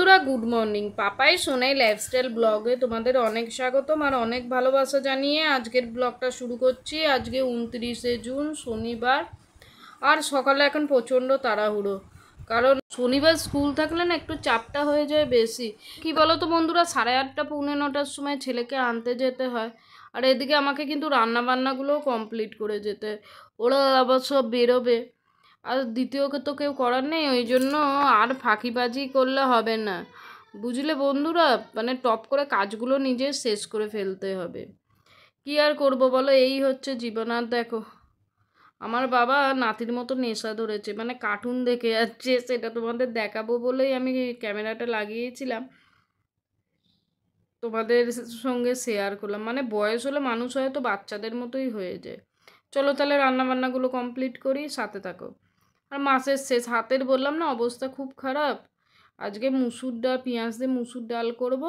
বন্ধুরা good morning. Papai Sonai lifestyle ব্লগে তোমাদের অনেক স্বাগতম আর অনেক ভালোবাসা জানিয়ে আজকের ব্লগটা শুরু করছি। আজকে 29শে জুন শনিবার। আর সকালে এখন প্রচণ্ড তাড়াহুড়ো, কারণ শনিবার স্কুল থাকলে না একটু চাপটা হয়ে যায় বেশি। কি বলো তো বন্ধুরা, 8:30 পৌনে 9টার সময় ছেলেকে আনতে যেতে হয়। আর এদিকে আমাকে কিন্তু রান্নাবান্নাগুলোও কমপ্লিট করে যেতে, ওরা আবার সব বেরোবে। আর দ্বিতীয়কে তো কেউ করার নেই, ওই জন্য আর ফাঁকিবাজি করলে হবে না, বুঝলে বন্ধুরা। মানে টপ করে কাজগুলো নিজে শেষ করে ফেলতে হবে। কি আর করব বলো, এই হচ্ছে জীবন। আর দেখো আমার বাবা নাতির মতো নেশা ধরেছে, মানে কার্টুন দেখে যাচ্ছে। সেটা তোমাদের দেখাবো বলেই আমি ক্যামেরাটা লাগিয়েছিলাম, তোমাদের সঙ্গে শেয়ার করলাম। মানে বয়স হলে মানুষ হয়তো বাচ্চাদের মতোই হয়ে যায়। চলো তাহলে রান্নাবান্নাগুলো কমপ্লিট করি, সাথে থাকো। আর মাসের শেষ, হাতের বললাম না অবস্থা খুব খারাপ। আজকে মুসুর ডাল, পেঁয়াজ দিয়ে মুসুর ডাল করব,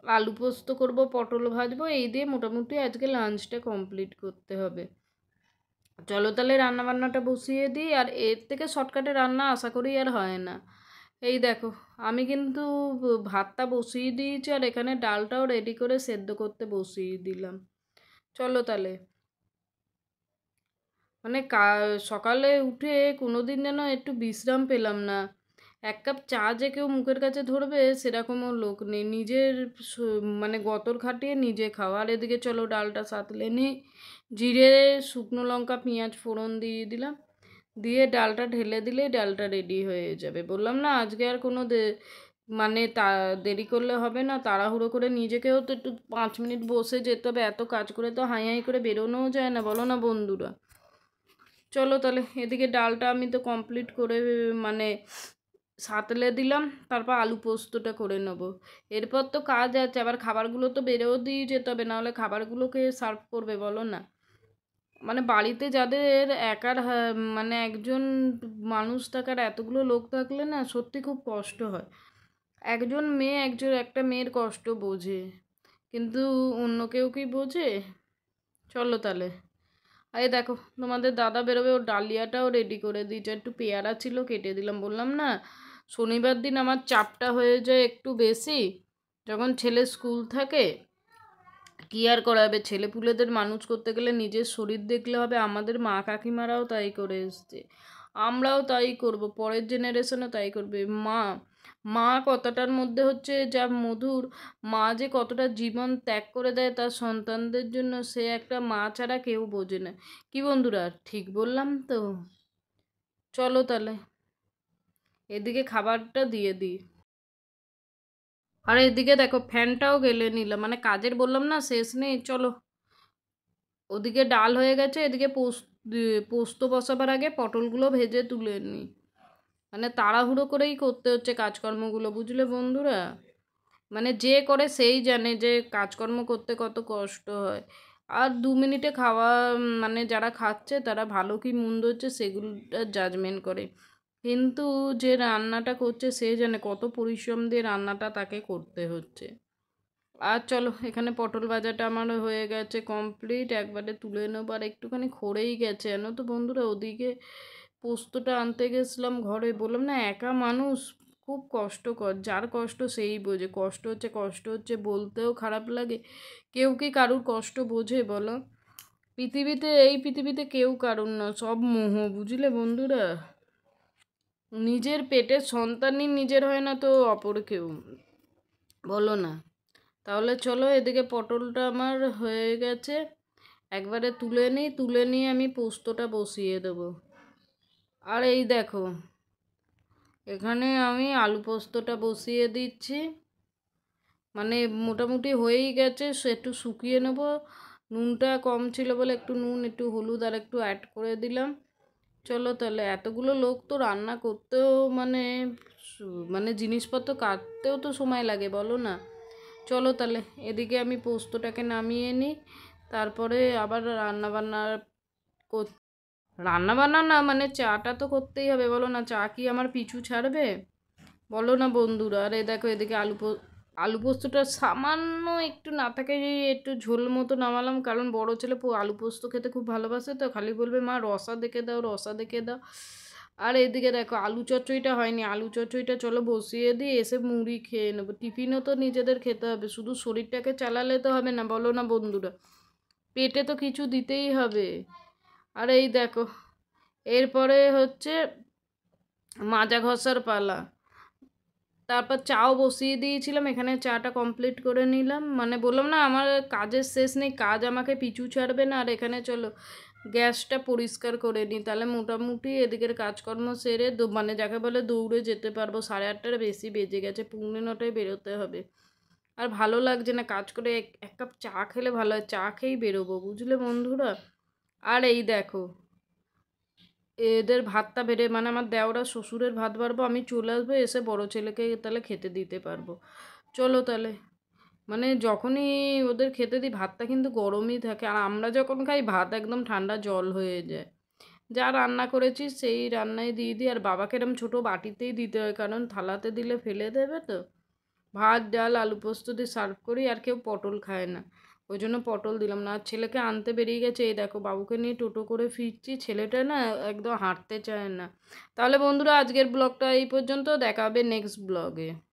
আলু পোস্ত করব, পটল ভাজবো, এই দিয়ে মোটামুটি আজকে লাঞ্চটা কমপ্লিট করতে হবে। চলো তাহলে রান্নাবান্নাটা বসিয়ে দিই। আর এর থেকে শর্টকাটে রান্না আশা করি আর হয় না। এই দেখো আমি কিন্তু ভাতটা বসিয়ে দিয়েছি, আর এখানে ডালটাও রেডি করে সেদ্ধ করতে বসিয়ে দিলাম। চলো তাহলে। মানে সকালে উঠে কোনো দিন যেন একটু বিশ্রাম পেলাম না। এক কাপ চা যে কেউ মুখের কাছে ধরবে সেরকমও লোক নেই। নিজের মানে গতর খাটিয়ে নিজে খাওয়া। আর এদিকে চলো ডালটা সাঁতলে নিই। জিরে, শুকনো লঙ্কা, পেঁয়াজ ফোড়ন দিয়ে দিলাম, দিয়ে ডালটা ঢেলে দিলেই ডালটা রেডি হয়ে যাবে। বললাম না আজকে আর কোনো মানে দেরি করলে হবে না, তাড়াহুড়ো করে নিজেকেও তো একটু 5 মিনিট বসে যেতে হবে। এত কাজ করে তো হাই হাই করে বেরোনোও যায় না, বলো না বন্ধুরা। চলো তাহলে এদিকে ডালটা আমি তো কমপ্লিট করে মানে সাঁতলে দিলাম, তারপর আলু পোস্তটা করে নেব। এরপর তো কাজ আছে, আবার খাবারগুলো তো বেরোও দিয়ে যেতে হবে, নাহলে খাবারগুলোকে সার্ভ করবে বলো না। মানে বাড়িতে যাদের একার মানে একজন মানুষ থাকার, এতগুলো লোক থাকলে না সত্যি খুব কষ্ট হয়। একজন মেয়ে একটা মেয়ের কষ্ট বোঝে, কিন্তু অন্য কেউ কি বোঝে? চলো তাহলে। এই দেখো তোমাদের দাদা বেরোবে, ওর ডালিয়াটাও রেডি করে দিয়েছে। একটু পেয়ারা ছিল কেটে দিলাম। বললাম না শনিবার দিন আমার চাপটা হয়ে যায় একটু বেশি, যখন ছেলে স্কুল থাকে। কি আর করা যাবে, ছেলেপুলেদের মানুষ করতে গেলে নিজের শরীর দেখলে হবে। আমাদের মা কাকিমারাও তাই করে এসছে, আমরাও তাই করব, পরের জেনারেশনও তাই করবে। মা মা কথাটার মধ্যে হচ্ছে যা মধুর। মা যে কতটা জীবন ত্যাগ করে দেয় তার সন্তানদের জন্য, সে একটা মা ছাড়া কেউ বোঝে না। কি বন্ধুরা, ঠিক বললাম তো? চলো তাহলে এদিকে খাবারটা দিয়ে দিই। আর এদিকে দেখো ফ্যানটাও গেলে নিলাম, মানে কাজের বললাম না শেষ নেই। চলো, ওদিকে ডাল হয়ে গেছে, এদিকে পোস্ত বসাবার আগে পটলগুলো ভেজে তুলে নিই। মানে তাড়াহুড়ো করেই করতে হচ্ছে কাজকর্মগুলো, বুঝলে বন্ধুরা। মানে যে করে সেই জানে যে কাজকর্ম করতে কত কষ্ট হয়। আর 2 মিনিটে খাওয়া, মানে যারা খাচ্ছে তারা ভালো কি মন্দ হচ্ছে সেগুলো জাজমেন্ট করে, কিন্তু যে রান্নাটা করছে সে জানে কত পরিশ্রম দিয়ে রান্নাটা তাকে করতে হচ্ছে। আর চলো এখানে পটল ভাজাটা আমার হয়ে গেছে কমপ্লিট, একবারে তুলে নেবো। আর একটুখানি খড়েই গেছে জানো তো বন্ধুরা। ওদিকে পোস্তটা আনতে গেছিলাম ঘরে, বললাম না একা মানুষ খুব কষ্টকর, যার কষ্ট সেই বোঝে। কষ্ট হচ্ছে বলতেও খারাপ লাগে। কেউ কি কারুর কষ্ট বোঝে বলো? এই পৃথিবীতে কেউ কারুর না, সব মোহ, বুঝলে বন্ধুরা। নিজের পেটের সন্তানই নিজের হয় না তো অপর কেউ, বলো না। তাহলে চলো এদিকে পটলটা আমার হয়ে গেছে, একবারে তুলে নিই, তুলে নিয়ে আমি পোস্তটা বসিয়ে দেবো। আর এই দেখো এখানে আমি আলু পোস্তটা বসিয়ে দিচ্ছি, মানে মোটামুটি হয়েই গেছে। একটু শুকিয়ে নেব, নুনটা কম ছিল বলে একটু নুন, একটু হলুদ আর একটু অ্যাড করে দিলাম। চলো তাহলে, এতগুলো লোক তো রান্না করতেও মানে মানে জিনিসপত্র কাটতেও তো সময় লাগে, বলো না। চলো তাহলে এদিকে আমি পোস্তটাকে নামিয়ে নিই, তারপরে আবার রান্নাবান্না না মানে চাটা তো করতেই হবে, বলো না। চা কি আমার পিছু ছাড়বে, বলো না বন্ধুরা। আর এই দেখো এদিকে আলু পোস্তটা সামান্য একটু না থাকে একটু ঝোল মতো নামালাম, কারণ বড় ছেলে আলু পোস্ত খেতে খুব ভালোবাসে, তো খালি বলবে মা রসা দেখে দাও, রসা দেখে দাও। আর এদিকে দেখো আলু চচ্চড়িটা হয়নি, আলু চচ্চড়িটা চলো বসিয়ে দিই, এসে মুড়ি খেয়ে নেবো। টিফিনও তো নিজেদের খেতে হবে, শুধু শরীরটাকে চালালে তো হবে না, বলো না বন্ধুরা? পেটে তো কিছু দিতেই হবে। আর এই দেখো এরপরে হচ্ছে মাজা ঘষার পালা। তারপর চাও বসিয়ে দিয়েছিলাম, এখানে চাটা কমপ্লিট করে নিলাম। মানে বললাম না আমার কাজের শেষ নেই, কাজ আমাকে পিছু ছাড়বে না। আর এখানে চলো গ্যাসটা পরিষ্কার করে নিই, তাহলে মোটামুটি এদিকের কাজকর্ম সেরে মানে যাকে বলে দৌড়ে যেতে পারবো। 8:30টার বেশি বেজে গেছে, 8:45টায় বেরোতে হবে। আর ভালো লাগছে না কাজ করে, এক কাপ চা খেলে ভালো হয়, চা খেয়েই বেরোবো, বুঝলে বন্ধুরা? আর এই দেখো এদের ভাতটা বেড়ে মানে আমার দেওরা শ্বশুরের ভাত বাড়বো, আমি চলে আসবো, এসে বড় ছেলেকে তাহলে খেতে দিতে পারবো। চলো তাহলে, মানে যখনই ওদের খেতে দিই ভাতটা কিন্তু গরমই থাকে, আর আমরা যখন খাই ভাত একদম ঠান্ডা জল হয়ে যায়। যা রান্না করেছি সেই রান্নায় দিয়ে দিই। আর বাবাকে এরম ছোটো বাটিতেই দিতে হয়, কারণ থালাতে দিলে ফেলে দেবে তো। ভাত ডাল আলু পোস্ত দিয়ে সার্ভ করি, আর কেউ পটল খায় না, ওই জন্য পটল দিলাম না। আর ছেলেকে আনতে বেরিয়ে গেছে, এই দেখো বাবুকে নিয়ে টোটো করে ফিরছি। ছেলেটা না একদম হাঁটতে চায় না। তাহলে বন্ধুরা আজকের ব্লগটা এই পর্যন্ত, দেখা হবে নেক্সট ব্লগে।